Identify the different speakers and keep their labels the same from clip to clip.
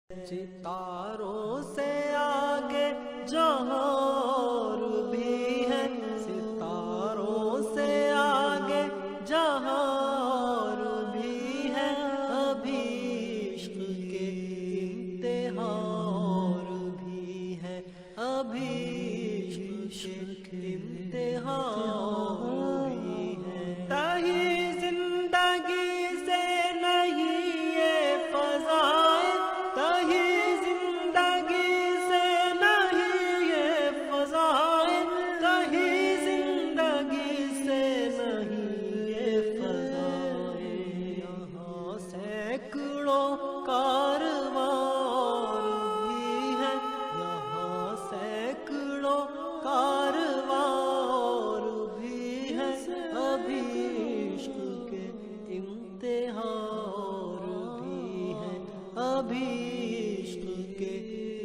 Speaker 1: ستاروں سے آگے جہاں اور بھی ہے، ستاروں سے آگے جہاں اور بھی ہے، ابھی عشق کے امتحان اور بھی ہے، ابھی عشق کے امتحان بھی ہے۔ تہی زندگی سے نہیں یہ فضائیں، تہی زندگی سے نہیں یہ فضائیں، تہی زندگی سے نہیں یہ فضائیں، یہاں سینکڑوں کارواں بھی ہے، یہاں سینکڑوں کارواں بھی ہے، ابھی عشق کے امتحان بھی ہے، ابھی عشق کے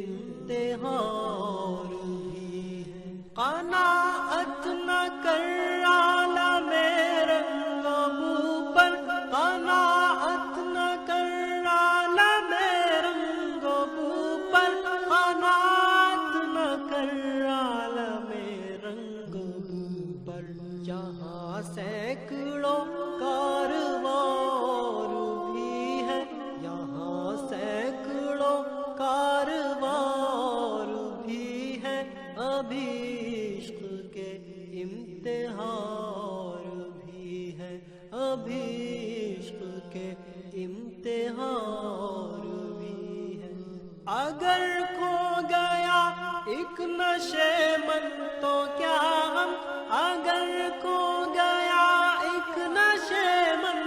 Speaker 1: امتحان بھی ہے۔ قناعت نہ کر عالم رنگ بو پر، قناعت نہ کر عالم رنگ بو پر، قناعت نہ کر عالم رنگ بو پر، جہاں سینکڑوں کارواں بھی ہے، یہاں سینکڑوں کارواں بھی ہے، ابھی عشق کے امتحان بھی ہے، ابھی عشق کے امتحان بھی ہے۔ اگر کھو گیا ایک نشے من تو کیا غم، اگر کھو گیا ایک نشے من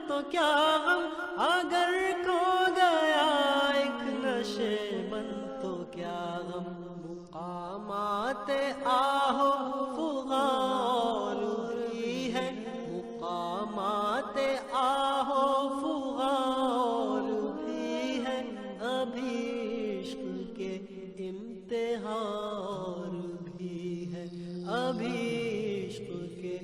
Speaker 1: تو کیا غم، اگر کھو گیا ایک نشے من تو کیا غم، مقامات آہو فغان بھی ہے، مقامات آہو فغان بھی ہے، ابھی عشق کے امتحان بھی ہے، ابھی عشق کے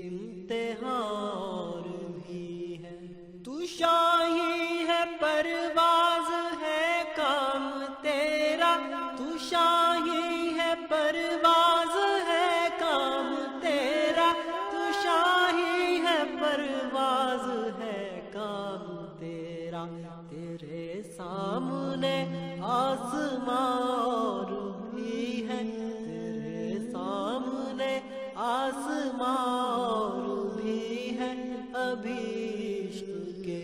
Speaker 1: امتحان بھی ہے۔ تو شاہی ہے پرواز ہے کام تیرا، تو شاہی ہے پرواز ہے کام تیرا، تو شاہی ہے پرواز ہے کام تیرا، تیرے سامنے آسمان بھی ہے، تیرے سامنے آسمان بھی ہے، ابھی عشق کے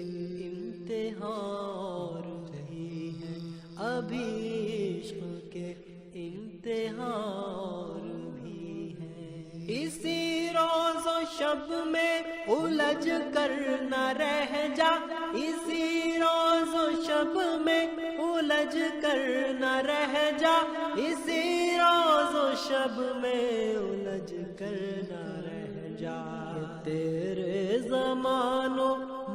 Speaker 1: امتحان بھی ہے، ابھی عشق کے امتحان بھی ہے۔ اسی روز و شب میں الجھ کر نہ رہ جا، اسی روز و شب میں الجھ کر نہ رہ جا، اسی روز و شب میں الجھ کر نہ رہ جا، تیرے زمان و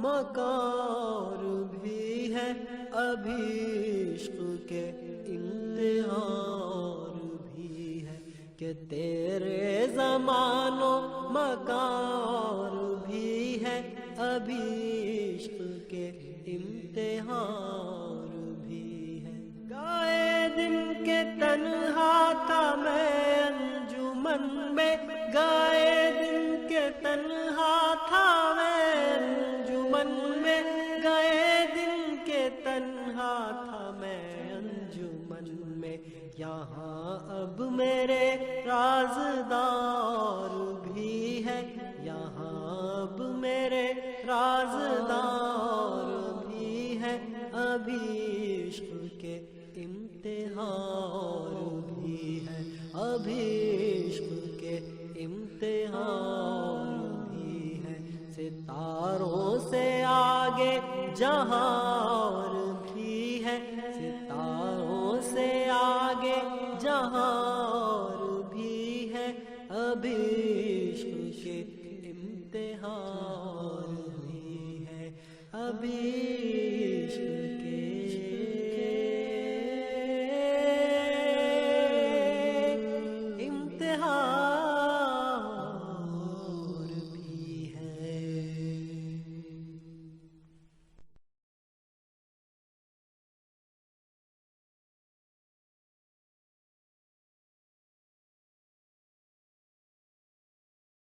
Speaker 1: مکان بھی ہے، ابھی عشق کے امتحان بھی ہے، کہ تیرے زمان و مکان بھی ہے، ابھی عشق کے امتحان بھی ہے۔ گائے دن کے تنہا تھا میں انجمن میں، گائے دن کے تنہا تھا میں انجمن میں، گئے دن کے تنہا تھا میں انجمن میں، یہاں اب میرے رازدار بھی ہے، یہاں اب میرے رازدار بھی ہے، ابھی عشق کے امتحان بھی ہے، ابھی عشق کے امتحان بھی ہے۔ ستاروں سے آگے جہاں اور بھی ہے، ستاروں سے آگے جہاں اور بھی ہے، ابھی عشق کے امتحان بھی ہے، ابھی